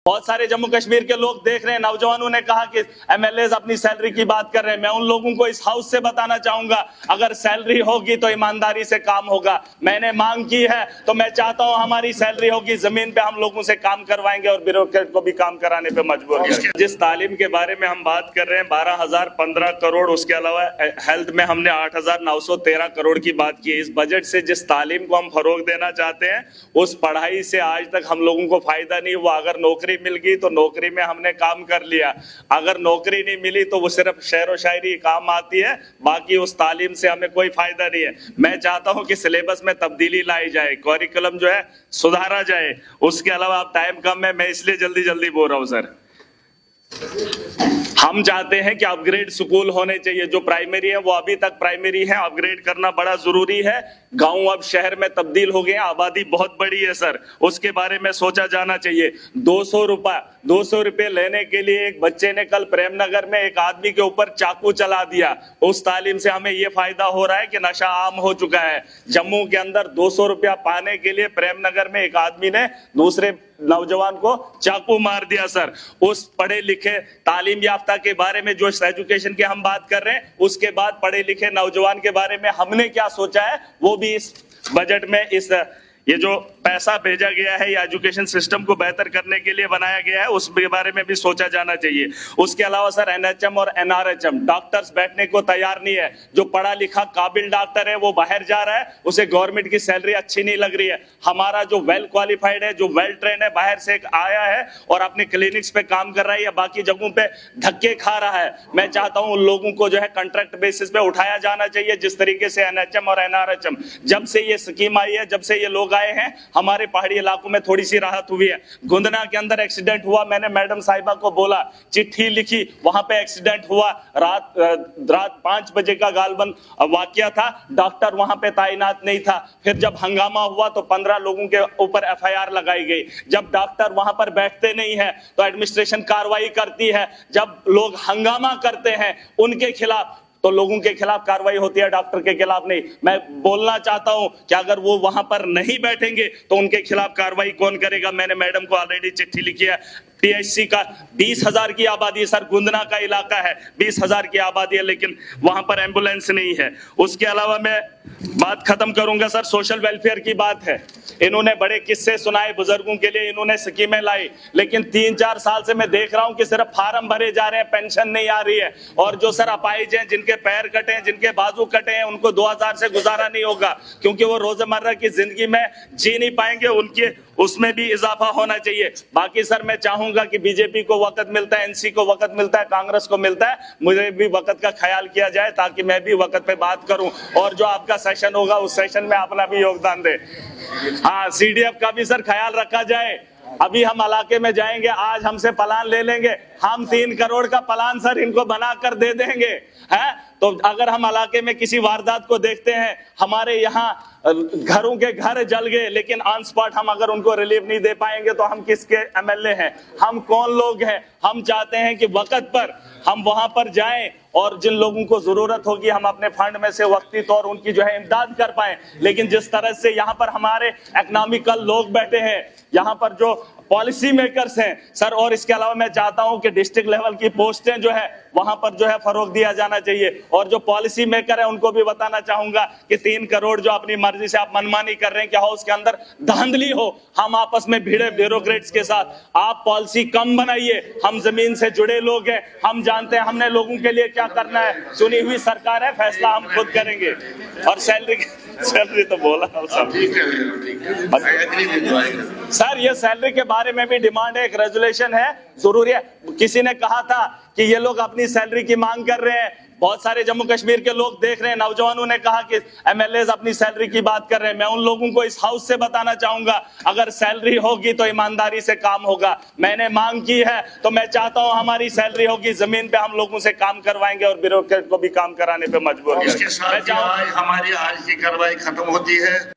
بہت سارے جموں کشمیر کے لوگ دیکھ رہے ہیں، نوجوانوں نے کہا کہ ایم ایل ایز اپنی سیلری کی بات کر رہے ہیں۔ میں ان لوگوں کو اس ہاؤس سے بتانا چاہوں گا، اگر سیلری ہوگی تو ایمانداری سے کام ہوگا۔ میں نے مانگ کی ہے تو میں چاہتا ہوں ہماری سیلری ہوگی، زمین پہ ہم لوگوں سے کام کروائیں گے اور بیوروکریٹ کو بھی کام کرانے پہ مجبور ہیں۔ جس تعلیم کے بارے میں ہم بات کر رہے ہیں 12,015 کروڑ، اس کے علاوہ ہیلتھ میں ہم نے 8,913 کروڑ کی بات کی ہے۔ اس بجٹ سے جس تعلیم کو ہم فروغ دینا چاہتے ہیں، اس پڑھائی سے آج تک ہم لوگوں کو فائدہ نہیں ہوا۔ اگر نوکری مل گئی تو نوکری میں ہم نے کام کر لیا، اگر نوکری نہیں ملی تو وہ صرف شعر و شاعری کام آتی ہے، باقی اس تعلیم سے ہمیں کوئی فائدہ نہیں ہے۔ میں چاہتا ہوں کہ سلیبس میں تبدیلی لائی جائے، کوریکولم جو ہے سدھارا جائے۔ اس کے علاوہ اب ٹائم کم ہے، میں اس لیے جلدی بول رہا ہوں سر۔ ہم چاہتے ہیں کہ اپ گریڈ سکول ہونے چاہیے، جو پرائمری ہے وہ ابھی تک پرائمری ہے، اپ گریڈ کرنا بڑا ضروری ہے۔ گاؤں اب شہر میں تبدیل ہو گئے، آبادی بہت بڑی ہے سر، اس کے بارے میں سوچا جانا چاہیے۔ 200 روپے لینے کے لیے ایک بچے نے کل پریم نگر میں ایک آدمی کے اوپر چاقو چلا دیا۔ اس تعلیم سے ہمیں یہ فائدہ ہو رہا ہے کہ نشہ عام ہو چکا ہے۔ جموں کے اندر 200 روپیہ پانے کے لیے پریم نگر میں ایک آدمی نے دوسرے نوجوان کو چاقو مار دیا سر۔ اس پڑھے لکھے تعلیم یافتہ کے بارے میں جو ایجوکیشن کے ہم بات کر رہے ہیں، اس کے بعد پڑھے لکھے نوجوان کے بارے میں ہم نے کیا سوچا ہے، وہ بھی اس بجٹ میں یہ جو پیسہ بھیجا گیا ہے یا ایجوکیشن سسٹم کو بہتر کرنے کے لیے بنایا گیا ہے، اس کے بارے میں بھی سوچا جانا چاہیے۔ اس کے علاوہ سر NHM اور NRHM ڈاکٹرز بیٹھنے کو تیار نہیں ہے۔ جو پڑھا لکھا قابل ڈاکٹر ہے وہ باہر جا رہا ہے، اسے گورنمنٹ کی سیلری اچھی نہیں لگ رہی ہے۔ ہمارا جو ویل کوالیفائڈ ہے، جو ویل ٹرین ہے، باہر سے آیا ہے اور اپنے کلینکس پہ کام کر رہا ہے یا باقی جگہوں پہ دھکے کھا رہا ہے۔ میں چاہتا ہوں ان لوگوں کو جو ہے کنٹریکٹ بیسس پہ اٹھایا جانا چاہیے، جس طریقے سے NHM اور NRHM جب سے یہ اسکیم آئی ہے، جب سے یہ لوگ آئے ہیں، ہمارے پہاڑی علاقوں میں تھوڑی سی راحت ہوئی ہے۔ گندنا کے اندر ایکسیڈنٹ ہوا، میں نے میڈم صاحبہ کو بولا، چٹھی لکھی، وہاں پہ ایکسیڈنٹ ہوا، رات 5 بجے کا غالباً واقعہ تھا، ڈاکٹر وہاں پہ تعینات نہیں تھا۔ پھر جب ہنگامہ ہوا تو 15 لوگوں کے اوپر FIR لگائی گئی۔ جب ڈاکٹر وہاں پر بیٹھتے نہیں ہیں تو ایڈمنسٹریشن کارروائی کرتی ہے، جب لوگ ہنگامہ کرتے ہیں ان کے خلاف تو لوگوں کے خلاف کارروائی ہوتی ہے، ڈاکٹر کے خلاف نہیں۔ میں بولنا چاہتا ہوں کہ اگر وہ وہاں پر نہیں بیٹھیں گے تو ان کے خلاف کارروائی کون کرے گا؟ میں نے میڈم کو آلریڈی چٹھی لکھی ہے۔ PHC کا 20,000 کی آبادی ہے سر، گندنا کا علاقہ ہے، 20,000 کی آبادی ہے، لیکن وہاں پر ایمبولینس نہیں ہے۔ اس کے علاوہ میں بات ختم کروں گا سر، سوشل ویلفیئر کی بات ہے۔ انہوں نے بڑے قصے سنائے بزرگوں کے لیے، انہوں نے سکیمیں لائی، لیکن 3-4 سال سے میں دیکھ رہا ہوں کہ صرف فارم بھرے جا رہے ہیں، پینشن نہیں آ رہی ہے۔ اور جو سر اپاہج ہیں، جن کے پیر کٹے ہیں، جن کے بازو کٹے ہیں، ان کو 2,000 سے گزارا نہیں ہوگا، کیونکہ وہ روزمرہ کی زندگی میں جی نہیں پائیں گے، ان کے اس میں بھی اضافہ ہونا چاہیے۔ باقی سر میں چاہوں گا کہ BJP کو وقت ملتا ہے، NC کو وقت ملتا ہے، کانگریس کو ملتا ہے، مجھے بھی وقت کا خیال کیا جائے تاکہ میں بھی وقت پہ بات کروں، اور جو آپ کا سیشن ہوگا اس سیشن میں اپنا بھی یوگدان دے۔ ہاں، CDF کا بھی سر خیال رکھا جائے۔ ابھی ہم علاقے میں جائیں گے، آج ہم سے پلان لے لیں گے، ہم 3 کروڑ کا پلان سر ان کو بنا کر دے دیں گے۔ تو اگر ہم علاقے میں کسی واردات کو دیکھتے ہیں، ہمارے یہاں گھروں کے گھر جل گئے، لیکن آن سپاٹ ہم اگر ان کو ریلیف نہیں دے پائیں گے تو ہم کس کے MLA ہیں؟ ہم کون لوگ ہیں؟ ہم چاہتے ہیں کہ وقت پر ہم وہاں پر جائیں اور جن لوگوں کو ضرورت ہوگی ہم اپنے فنڈ میں سے وقتی طور ان کی جو ہے امداد کر پائیں۔ لیکن جس طرح سے یہاں پر ہمارے اکنامیکل لوگ بیٹھے ہیں، یہاں پر جو پالیسی میکرز ہیں سر، اور اس کے علاوہ میں چاہتا ہوں کہ ڈسٹرکٹ لیول کی پوسٹیں جو ہے وہاں پر جو ہے فروغ دیا جانا چاہیے، اور جو پالیسی میکر ہیں ان کو بھی بتانا چاہوں گا کہ 3 کروڑ جو اپنی مرضی سے آپ منمانی کر رہے ہیں کہ ہاؤس کے اندر دھاندلی ہو، ہم آپس میں بھیڑے بیوروکریٹس کے ساتھ، آپ پالیسی کم بنائیے۔ ہم زمین سے جڑے لوگ ہیں، ہم جانتے ہیں ہم نے لوگوں کے لیے کیا کرنا ہے، چنی ہوئی سرکار ہے، فیصلہ ہم خود کریں گے۔ اور سیلری تو بولا سر، یہ سیلری کے بارے میں بھی ڈیمانڈ ہے، ایک ریزولوشن ہے، ضروری ہے۔ کسی نے کہا تھا کہ یہ لوگ اپنی سیلری کی مانگ کر رہے ہیں، بہت سارے جموں کشمیر کے لوگ دیکھ رہے ہیں، نوجوانوں نے کہا کہ MLAs اپنی سیلری کی بات کر رہے ہیں۔ میں ان لوگوں کو اس ہاؤس سے بتانا چاہوں گا، اگر سیلری ہوگی تو ایمانداری سے کام ہوگا۔ میں نے مانگ کی ہے تو میں چاہتا ہوں ہماری سیلری ہوگی، زمین پہ ہم لوگوں سے کام کروائیں گے اور بیوروکریٹ کو بھی کام کرانے پہ مجبور ہیں۔ اس کے ساتھ ہماری آج کی کارروائی ختم ہوتی ہے۔